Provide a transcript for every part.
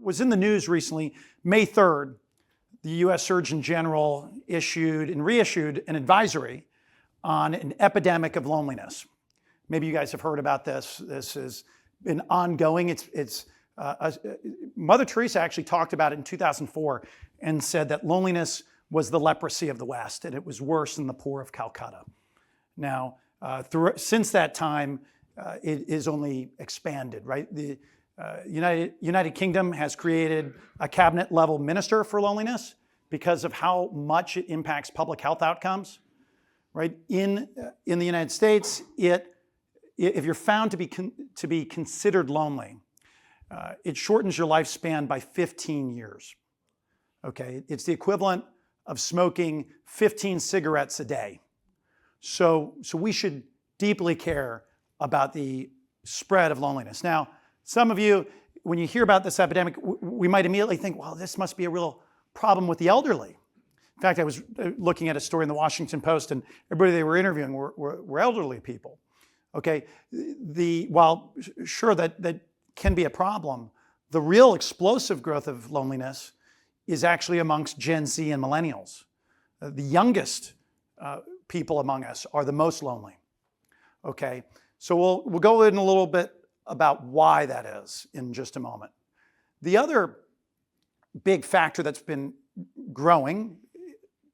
was in the news recently. May 3rd, the U.S. Surgeon General issued and reissued an advisory on an epidemic of loneliness. Maybe you guys have heard about this. This has been ongoing. Mother Teresa actually talked about it in 2004 and said that loneliness was the leprosy of the West, and it was worse than the poor of Calcutta. Now, since that time, it is only expanded, right? The United Kingdom has created a cabinet-level minister for loneliness because of how much it impacts public health outcomes, right? In the United States, if you're found to be considered lonely, it shortens your lifespan by 15 years. Okay, it's the equivalent of smoking 15 cigarettes a day. So we should deeply care about the spread of loneliness. Now, some of you, when you hear about this epidemic, we might immediately think, well, this must be a real problem with the elderly. In fact, I was looking at a story in the Washington Post, and everybody they were interviewing were elderly people. Okay, while sure that can be a problem, the real explosive growth of loneliness is actually amongst Gen Z and millennials. The youngest people among us are the most lonely. Okay, so we'll go in a little bit about why that is in just a moment. The other big factor that's been growing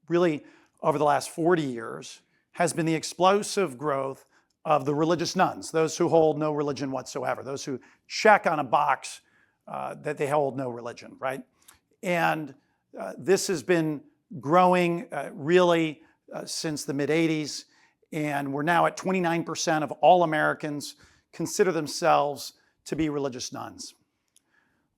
really over the last 40 years has been the explosive growth of the religious nuns, those who hold no religion whatsoever, those who check on a box that they hold no religion, right? And this has been growing really since the mid-'80s, and we're now at 29% of all Americans consider themselves to be religious nuns.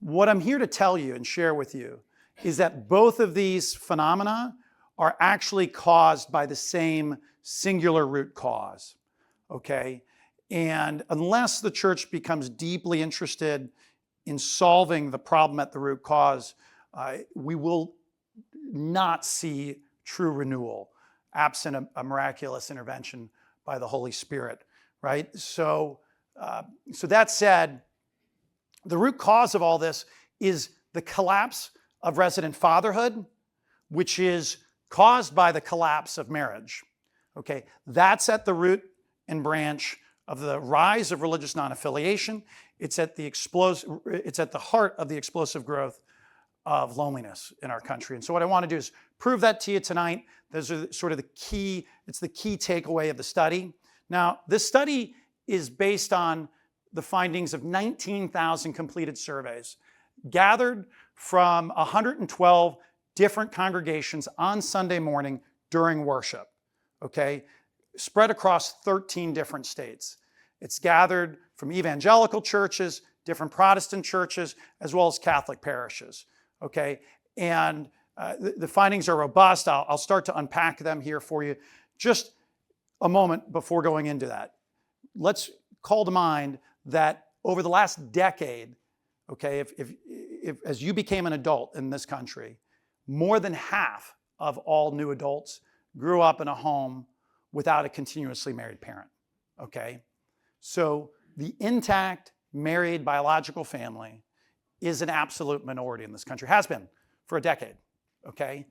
What I'm here to tell you and share with you is that both of these phenomena are actually caused by the same singular root cause, okay? And unless the church becomes deeply interested in solving the problem at the root cause, we will not see true renewal, absent a miraculous intervention by the Holy Spirit, right? So that said, the root cause of all this is the collapse of resident fatherhood, which is caused by the collapse of marriage. Okay, that's at the root and branch of the rise of religious non-affiliation. It's at the heart of the explosive growth of loneliness in our country. And so what I want to do is prove that to you tonight. Those are sort of it's the key takeaway of the study. Now, this study is based on the findings of 19,000 completed surveys gathered from 112 different congregations on Sunday morning during worship, okay? Spread across 13 different states. It's gathered from evangelical churches, different Protestant churches, as well as Catholic parishes, okay? And the findings are robust. I'll start to unpack them here for you. Just a moment before going into that. Let's call to mind that over the last decade, okay, if as you became an adult in this country, more than half of all new adults grew up in a home without a continuously married parent, okay? So the intact, married, biological family is an absolute minority in this country, has been for a decade, okay?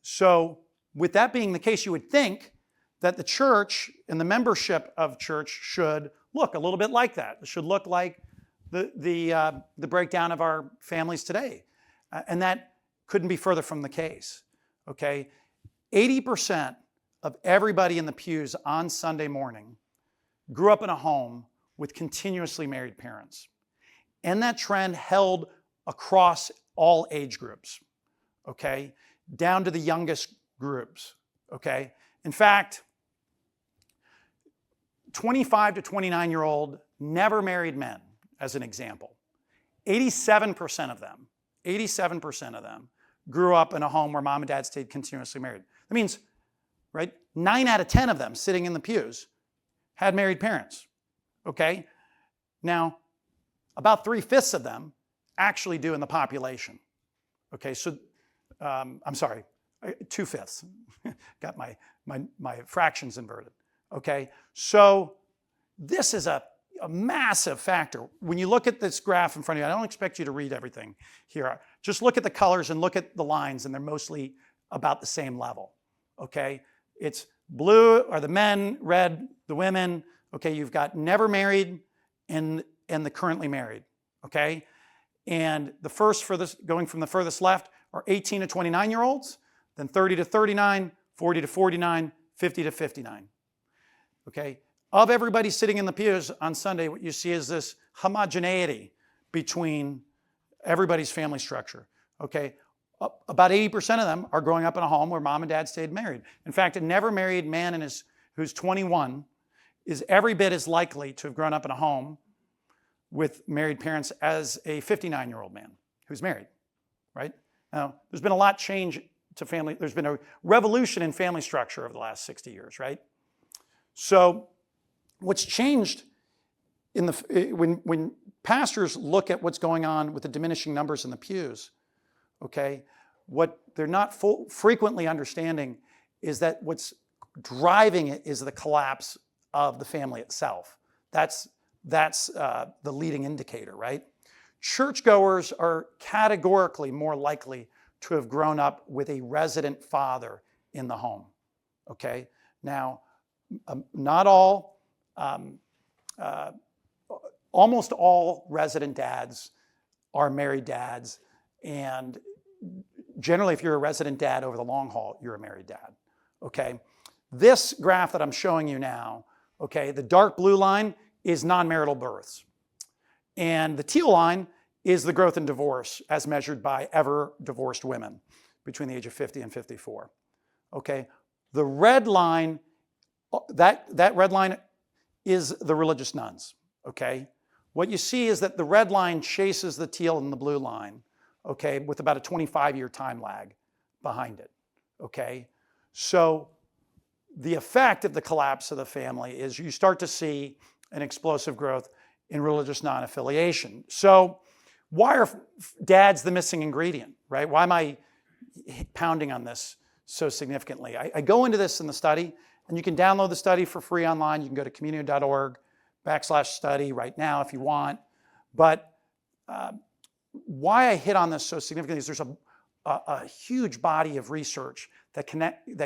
So with that being the case, you would think that the church and the membership of church should look a little bit like that. It should look like the breakdown of our families today. And that couldn't be further from the case, okay? 80% of everybody in the pews on Sunday morning grew up in a home with continuously married parents. And that trend held across all age groups, okay? Down to the youngest groups, okay? In fact, 25 to 29-year-old never married men, as an example, 87% of them grew up in a home where mom and dad stayed continuously married. That means, right, 9 out of 10 of them sitting in the pews had married parents, okay? Now, about 3/5 of them actually do in the population, okay? So, I'm sorry, 2/5. Got my fractions inverted, okay? So this is a a massive factor. When you look at this graph in front of you, I don't expect you to read everything here. Just look at the colors and look at the lines, and they're mostly about the same level, okay? It's blue are the men, red the women, okay? You've got never married and the currently married, okay? And the first going from the furthest left are 18 to 29-year-olds, then 30 to 39, 40 to 49, 50 to 59, okay? Of everybody sitting in the pews on Sunday, what you see is this homogeneity between everybody's family structure, okay? About 80% of them are growing up in a home where mom and dad stayed married. In fact, a never married man who's 21 is every bit as likely to have grown up in a home with married parents as a 59-year-old man who's married, right? Now, there's been a lot change to family. There's been a revolution in family structure over the last 60 years, right? So what's changed when pastors look at what's going on with the diminishing numbers in the pews, okay, what they're not frequently understanding is that what's driving it is the collapse of the family itself. That's the leading indicator, right? Churchgoers are categorically more likely to have grown up with a resident father in the home, okay? Now, not all, almost all resident dads are married dads, and generally if you're a resident dad over the long haul, you're a married dad, okay? This graph that I'm showing you now, okay, the dark blue line is non-marital births, and the teal line is the growth in divorce as measured by ever divorced women between the age of 50 and 54, okay? The red line, that red line is the religious nuns, okay? What you see is that the red line chases the teal and the blue line, okay, with about a 25-year time lag behind it, okay? So the effect of the collapse of the family is you start to see an explosive growth in religious non-affiliation. So why are dads the missing ingredient, right? Why am I pounding on this so significantly? I go into this in the study, and you can download the study for free online. You can go to communio.org/study right now if you want. But why I hit on this so significantly is there's a huge body of research that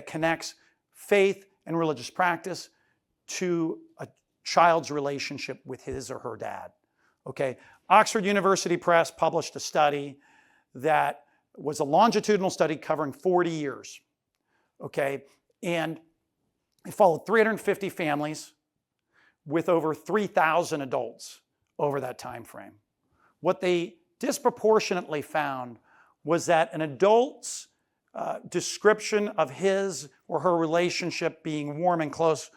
connects faith and religious practice to a child's relationship with his or her dad, okay? Oxford University Press published a study that was a longitudinal study covering 40 years, okay? And it followed 350 families with over 3,000 adults over that time frame. What they disproportionately found was that an adult's description of his or her relationship being warm and close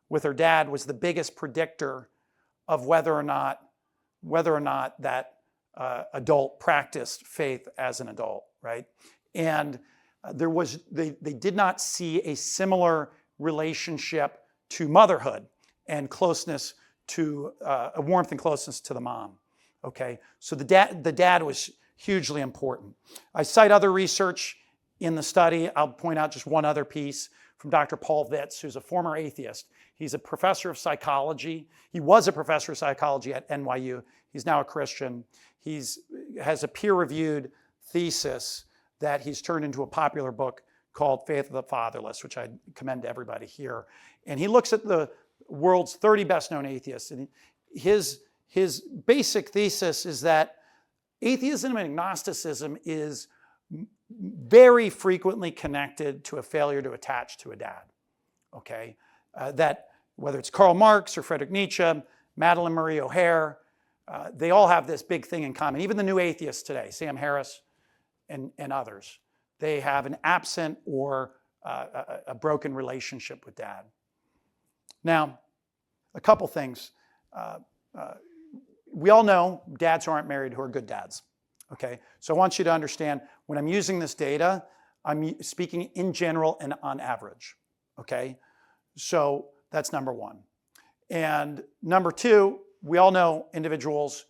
with her dad was the biggest predictor of whether or not that adult practiced faith as an adult, right? And they did not see a similar relationship to motherhood and closeness to a warmth and closeness to the mom. Okay, so the dad was hugely important. I cite other research in the study. I'll point out just one other piece from Dr. Paul Vitz, who's a former atheist. He's a professor of psychology. He was a professor of psychology at NYU. He's now a Christian. He has a peer-reviewed thesis that he's turned into a popular book called Faith of the Fatherless, which I commend to everybody here. And he looks at the world's 30 best-known atheists, and his basic thesis is that atheism and agnosticism is very frequently connected to a failure to attach to a dad, okay? That whether it's Karl Marx or Friedrich Nietzsche, Madalyn Murray O'Hair, they all have this big thing in common. Even the new atheists today, Sam Harris and others, they have an absent or a broken relationship with dad. Now, a couple things. We all know dads who aren't married who are good dads, okay? So I want you to understand when I'm using this data, I'm speaking in general and on average, okay? So that's number one. And number two, we all know individuals,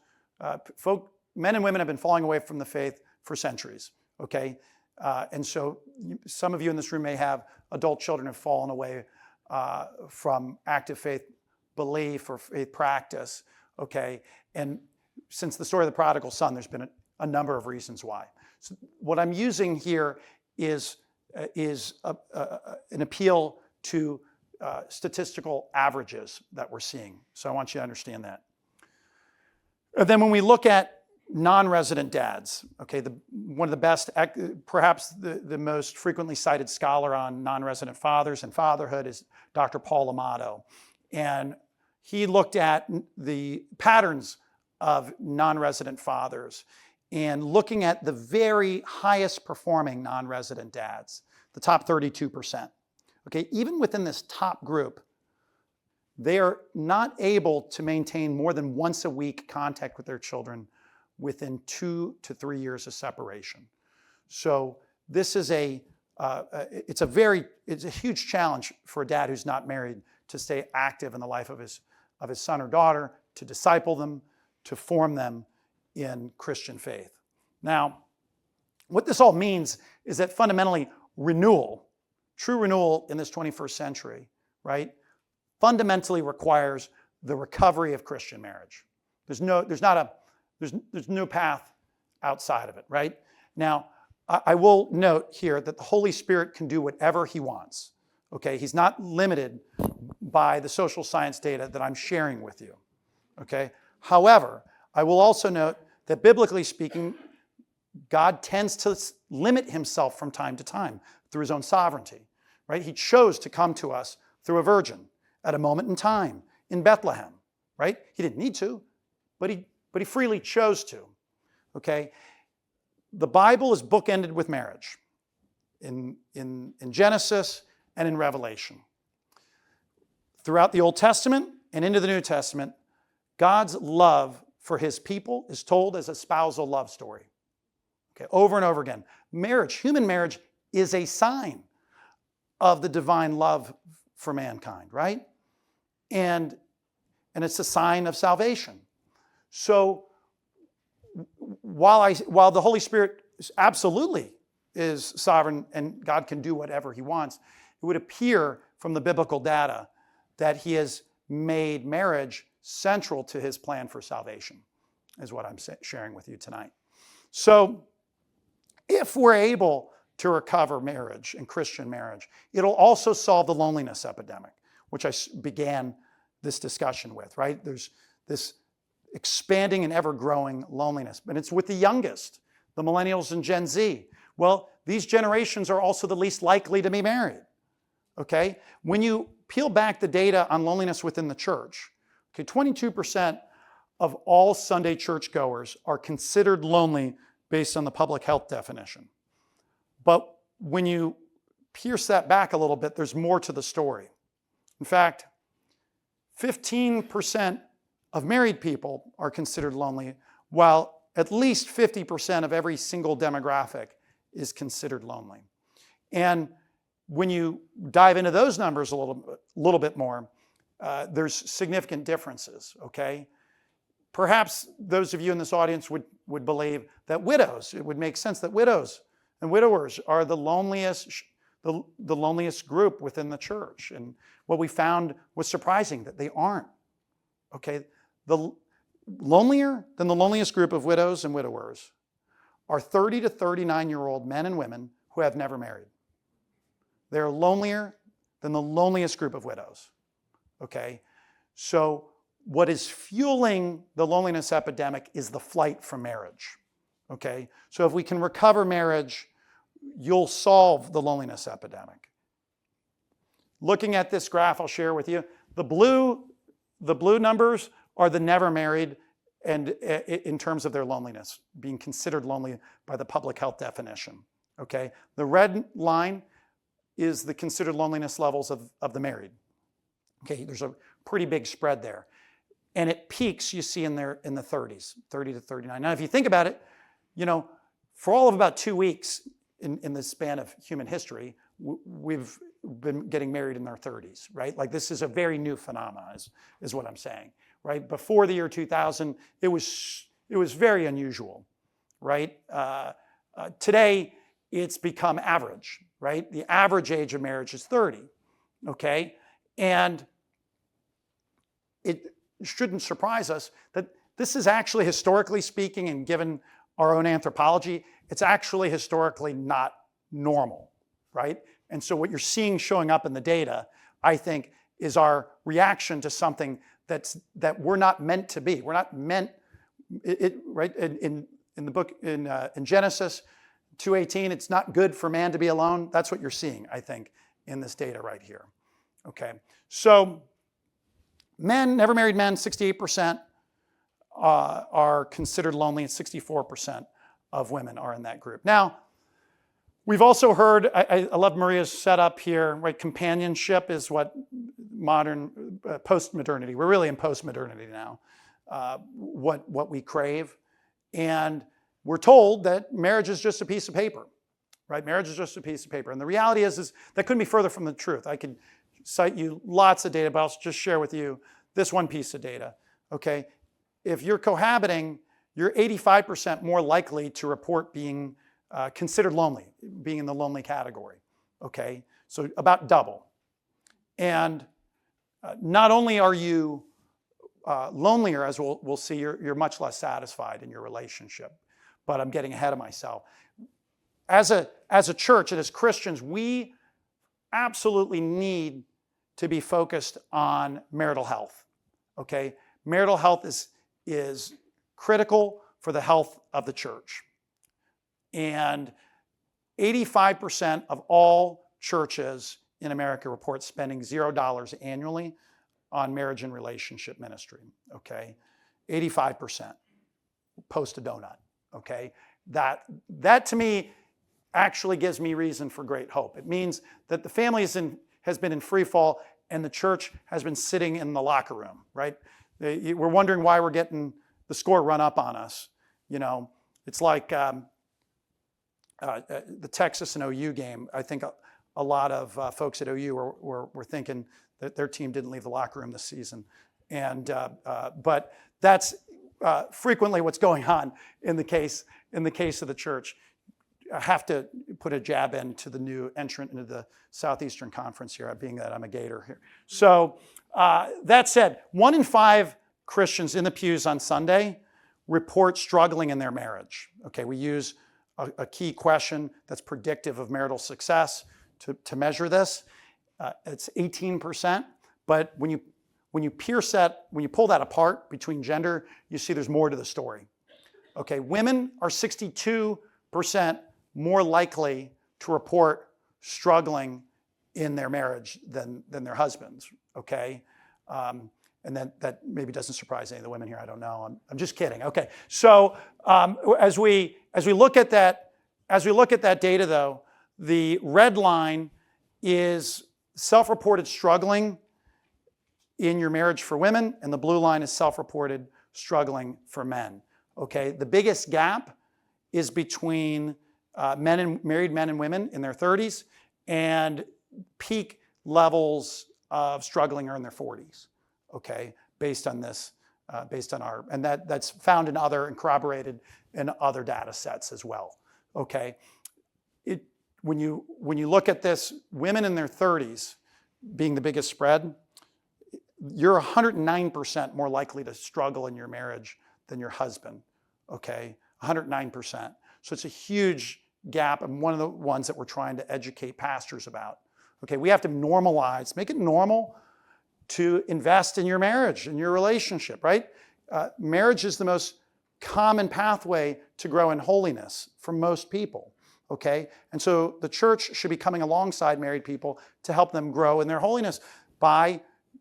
men and women have been falling away from the faith for centuries, okay? And so some of you in this room may have adult children who have fallen away from active faith belief or faith practice. okay? And since the story of the prodigal son, there's been a number of reasons why. So what I'm using here is an appeal to statistical averages that we're seeing. So I want you to understand that. And then when we look at non-resident dads, okay, one of the best, perhaps the most frequently cited scholar on non-resident fathers and fatherhood is Dr. Paul Amato. And he looked at the patterns of non-resident fathers and looking at the very highest performing non-resident dads, the top 32%. Okay, even within this top group, they are not able to maintain more than once a week contact with their children within 2 to 3 years of separation. So this is it's a huge challenge for a dad who's not married to stay active in the life of his son or daughter, to disciple them, to form them in Christian faith. Now, what this all means is that fundamentally renewal, true renewal in this 21st century, right, fundamentally requires the recovery of Christian marriage. There's no path outside of it, right? Now, I will note here that the Holy Spirit can do whatever he wants, okay? He's not limited by the social science data that I'm sharing with you, okay? However, I will also note that biblically speaking, God tends to limit himself from time to time through his own sovereignty, right? He chose to come to us through a virgin at a moment in time in Bethlehem, right? He didn't need to, but he freely chose to, okay? The Bible is bookended with marriage in Genesis and in Revelation. Throughout the Old Testament and into the New Testament, God's love for his people is told as a spousal love story. Okay, over and over again. Marriage, human marriage, is a sign of the divine love for mankind, right? And it's a sign of salvation. So while the Holy Spirit absolutely is sovereign and God can do whatever he wants, it would appear from the biblical data that he has made marriage central to his plan for salvation, is what I'm sharing with you tonight. So if we're able to recover marriage and Christian marriage, it'll also solve the loneliness epidemic, which I began this discussion with, right? There's this expanding and ever-growing loneliness, but it's with the youngest, the millennials and Gen Z. Well, these generations are also the least likely to be married, okay? When you peel back the data on loneliness within the church, okay, 22% of all Sunday churchgoers are considered lonely based on the public health definition. But when you pierce that back a little bit, there's more to the story. In fact, 15% of married people are considered lonely, while at least 50% of every single demographic is considered lonely. And when you dive into those numbers a little bit more, there's significant differences, okay? Perhaps those of you in this audience would believe that widows, it would make sense that widows and widowers are the loneliest group within the church. And what we found was surprising, that they aren't, okay? The lonelier than the loneliest group of widows and widowers are 30 to 39-year-old men and women who have never married. They're lonelier than the loneliest group of widows, okay? So what is fueling the loneliness epidemic is the flight from marriage, okay? So if we can recover marriage, you'll solve the loneliness epidemic. Looking at this graph I'll share with you, the blue numbers are the never married, and in terms of their loneliness, being considered lonely by the public health definition, okay? The red line is the considered loneliness levels of the married. Okay, there's a pretty big spread there. And it peaks, you see, in the 30s, 30 to 39. Now, if you think about it, for all of about 2 weeks in the span of human history, we've been getting married in our 30s, right? Like, this is a very new phenomenon, is what I'm saying, right? Before the year 2000, it was very unusual, right? Today, it's become average, right? The average age of marriage is 30, okay? And shouldn't surprise us that this is actually, historically speaking, and given our own anthropology, it's actually historically not normal, right? And so what you're seeing showing up in the data, I think, is our reaction to something that we're not meant to be. We're not meant, right? In the book, in Genesis 2:18, it's not good for man to be alone. That's what you're seeing, I think, in this data right here. Okay, so men, never married men, 68% are considered lonely, and 64% of women are in that group. Now, we've also heard, I love Maria's setup here, right? Companionship is what modern, post-modernity, we're really in post-modernity now, what we crave. And we're told that marriage is just a piece of paper, right? Marriage is just a piece of paper. And the reality is that couldn't be further from the truth. I could cite you lots of data, but I'll just share with you this one piece of data, okay? If you're cohabiting, you're 85% more likely to report being considered lonely, being in the lonely category, okay? So about double. And not only are you lonelier, as we'll see, you're much less satisfied in your relationship. But I'm getting ahead of myself. As a church and as Christians, we absolutely need to be focused on marital health, okay? Marital health is critical for the health of the church. And 85% of all churches in America report spending $0 annually on marriage and relationship ministry, okay? 85%. Post a donut, okay? That to me actually gives me reason for great hope. It means that the family has been in free fall and the church has been sitting in the locker room, right? We're wondering why we're getting the score run up on us. You know, it's like the Texas and OU game. I think a lot of folks at OU were thinking that their team didn't leave the locker room this season. And but that's frequently what's going on in the case of the church. I have to put a jab into the new entrant into the Southeastern Conference here, being that I'm a Gator here. So that said, 1 in 5 Christians in the pews on Sunday report struggling in their marriage. Okay, we use a key question that's predictive of marital success to measure this. It's 18%, but when you pull that apart between gender, you see there's more to the story. Okay, women are 62% more likely to report struggling in their marriage than their husbands, okay? And that maybe doesn't surprise any of the women here, I don't know. I'm just kidding, okay. So as we look at that data though, the red line is self-reported struggling in your marriage for women, and the blue line is self-reported struggling for men, okay? The biggest gap is between married men and women in their 30s, and peak levels of struggling are in their 40s, okay? Based on this, and that's found in other and corroborated in other data sets as well, okay? When you look at this, women in their 30s being the biggest spread, you're 109% more likely to struggle in your marriage than your husband, okay? 109%. So it's a huge gap, and one of the ones that we're trying to educate pastors about. Okay, we have to normalize, make it normal to invest in your marriage, in your relationship, right? Marriage is the most common pathway to grow in holiness for most people, okay? And so the church should be coming alongside married people to help them grow in their holiness by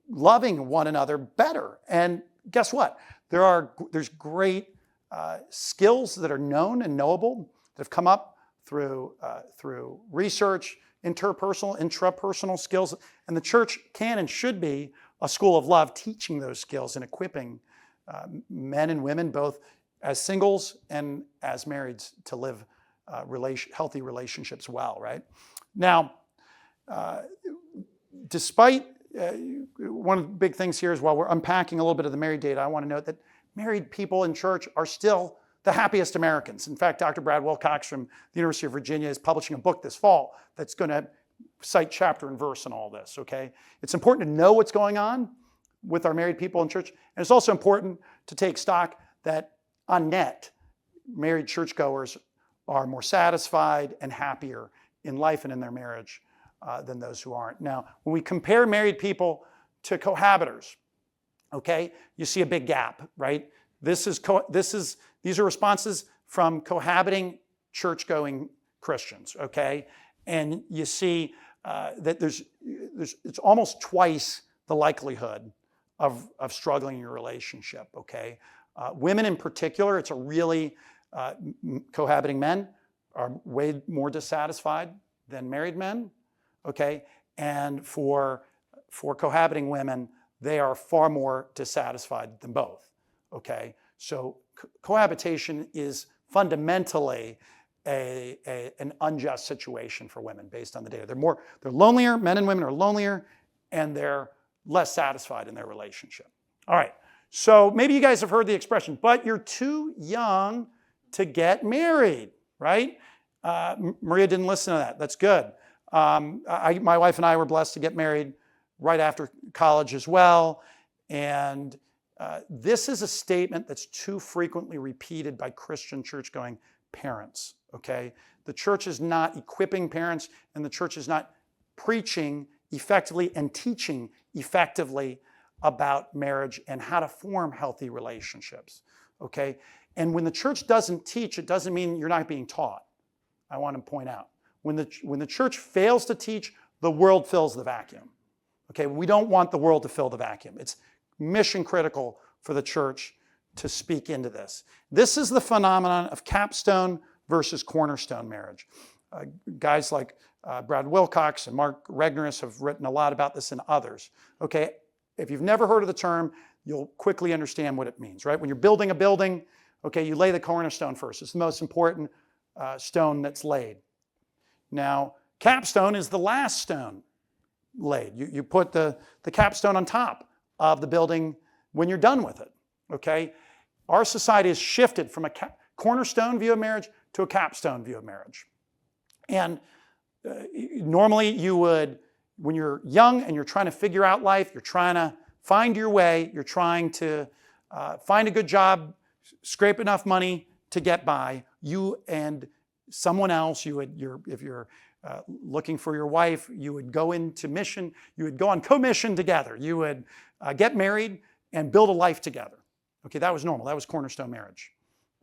loving one another better. And guess what? There's great skills that are known and knowable that have come up through research, intrapersonal skills, and the church can and should be a school of love, teaching those skills and equipping men and women, both as singles and as marrieds, to live healthy relationships well, right? Now, despite one of the big things here is, while we're unpacking a little bit of the married data, I want to note that married people in church are still the happiest Americans. In fact, Dr. Brad Wilcox from the University of Virginia is publishing a book this fall that's going to cite chapter and verse in all this, okay? It's important to know what's going on, with our married people in church. And it's also important to take stock that on net, married churchgoers are more satisfied and happier in life and in their marriage than those who aren't. Now, when we compare married people to cohabitors, okay, you see a big gap, right? These are responses from cohabiting church-going Christians, okay? And you see that it's almost twice the likelihood of struggling in your relationship, okay? Women in particular, it's a really, cohabiting men are way more dissatisfied than married men, okay? And for cohabiting women, they are far more dissatisfied than both, okay? So cohabitation is fundamentally an unjust situation for women based on the data. They're lonelier, men and women are lonelier, and they're less satisfied in their relationship. All right, so maybe you guys have heard the expression, but you're too young to get married, right? Maria didn't listen to that. That's good. My wife and I were blessed to get married right after college as well. And this is a statement that's too frequently repeated by Christian church-going parents, okay? The church is not equipping parents, and the church is not preaching effectively and teaching effectively about marriage and how to form healthy relationships, okay? And when the church doesn't teach, it doesn't mean you're not being taught. I want to point out. When the church fails to teach, the world fills the vacuum. Okay, we don't want the world to fill the vacuum. It's mission critical for the church to speak into this. This is the phenomenon of capstone versus cornerstone marriage. Guys like Brad Wilcox and Mark Regnerus have written a lot about this and others. Okay, if you've never heard of the term, you'll quickly understand what it means, right? When you're building a building, okay, you lay the cornerstone first. It's the most important stone that's laid. Now, capstone is the last stone laid. You put the capstone on top of the building when you're done with it, okay? Our society has shifted from a cornerstone view of marriage to a capstone view of marriage. And normally you would, when you're young and you're trying to figure out life, you're trying to find your way, you're trying to find a good job, scrape enough money to get by, you and someone else, if you're looking for your wife, you would go into mission, you would go on co-mission together, you would get married and build a life together. Okay, that was normal, that was cornerstone marriage.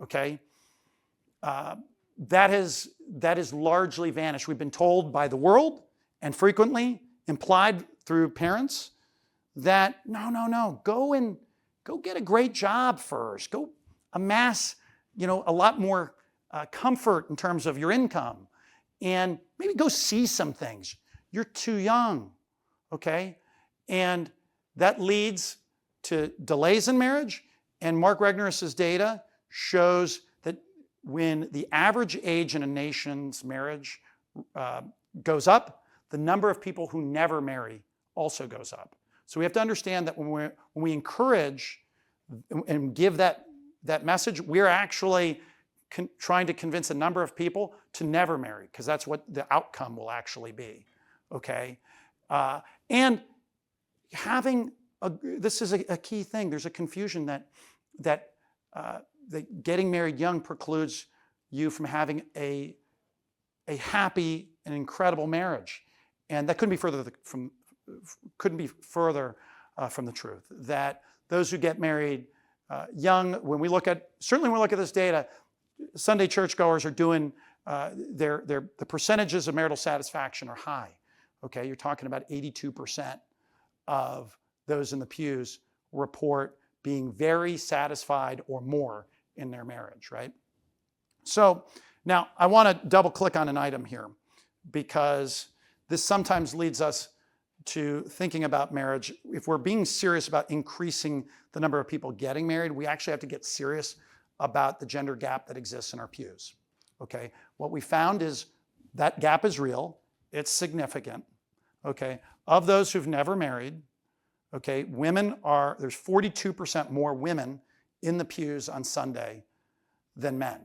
Okay, that has largely vanished. We've been told by the world and frequently implied through parents that no, go get a great job first, go amass, a lot more comfort in terms of your income, and maybe go see some things. You're too young, okay? And that leads to delays in marriage, and Mark Regnerus' data shows that when the average age in a nation's marriage goes up, the number of people who never marry also goes up. So we have to understand that when we encourage and give that message, we're actually trying to convince a number of people to never marry, because that's what the outcome will actually be, okay? And this is a key thing. There's a confusion that getting married young precludes you from having a happy and incredible marriage. And that couldn't be further from the truth. That those who get married young, when we look at this data, Sunday churchgoers are doing, the percentages of marital satisfaction are high. Okay, you're talking about 82% of those in the pews report being very satisfied or more in their marriage, right? So now I want to double click on an item here, because this sometimes leads us to thinking about marriage. If we're being serious about increasing the number of people getting married, we actually have to get serious about the gender gap that exists in our pews, okay? What we found is that gap is real, it's significant, okay? Of those who've never married, okay, there's 42% more women in the pews on Sunday than men,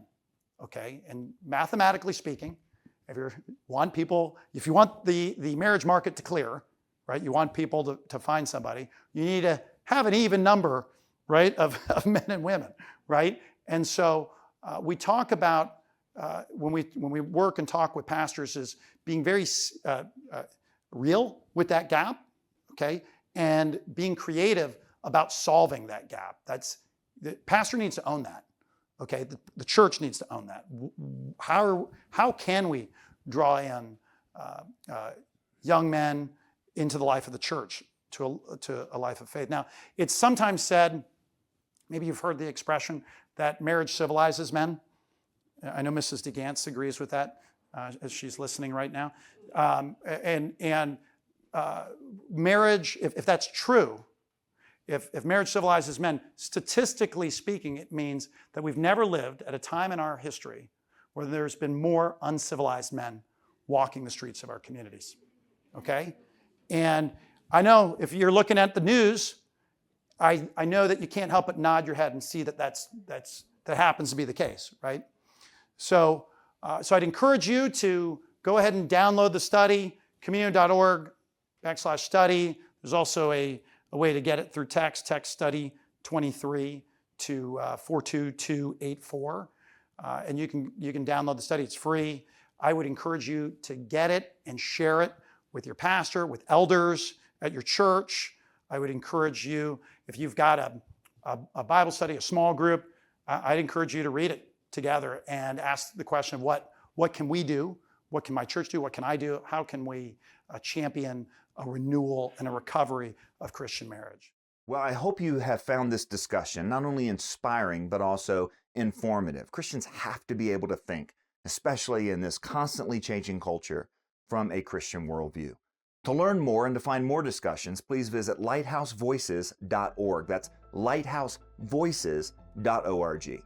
okay? And mathematically speaking, if you want the marriage market to clear, right, you want people to find somebody, you need to have an even number, right, of men and women, right? And so we talk about, when we work and talk with pastors, is being very real with that gap, okay? And being creative about solving that gap. The pastor needs to own that, okay? The church needs to own that. How can we draw in young men into the life of the church, to a life of faith? Now, it's sometimes said, maybe you've heard the expression, that marriage civilizes men. I know Mrs. DeGantz agrees with that, as she's listening right now. Marriage, if that's true, if marriage civilizes men, statistically speaking, it means that we've never lived at a time in our history where there's been more uncivilized men walking the streets of our communities, okay? And I know if you're looking at the news, I know that you can't help but nod your head and see that that happens to be the case, right? So I'd encourage you to go ahead and download the study, communion.org/study. There's also a way to get it through text study 23 to 42284. And you can download the study, it's free. I would encourage you to get it and share it with your pastor, with elders at your church. I would encourage you, if you've got a Bible study, a small group, I'd encourage you to read it together and ask the question of what can we do? What can my church do? What can I do? How can we champion a renewal and a recovery of Christian marriage? Well, I hope you have found this discussion not only inspiring, but also informative. Christians have to be able to think, especially in this constantly changing culture, from a Christian worldview. To learn more and to find more discussions, please visit lighthousevoices.org. That's lighthousevoices.org.